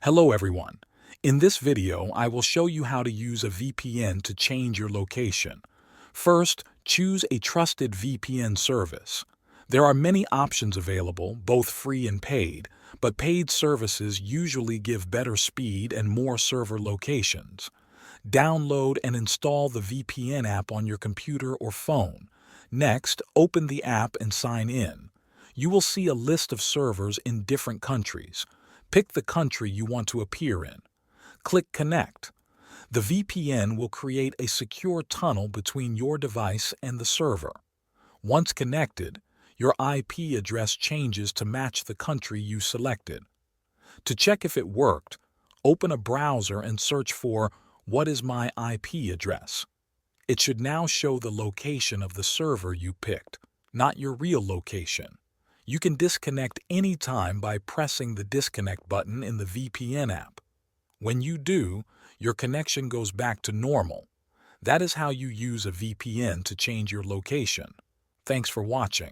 Hello everyone. In this video, I will show you how to use a VPN to change your location. First, choose a trusted VPN service. There are many options available, both free and paid, but paid services usually give better speed and more server locations. Download and install the VPN app on your computer or phone. Next, open the app and sign in. You will see a list of servers in different countries. Pick the country you want to appear in. Click Connect. The VPN will create a secure tunnel between your device and the server. Once connected, your IP address changes to match the country you selected. To check if it worked, open a browser and search for "What is my IP address?" It should now show the location of the server you picked, not your real location. You can disconnect anytime by pressing the disconnect button in the VPN app. When you do, your connection goes back to normal. That is how you use a VPN to change your location. Thanks for watching.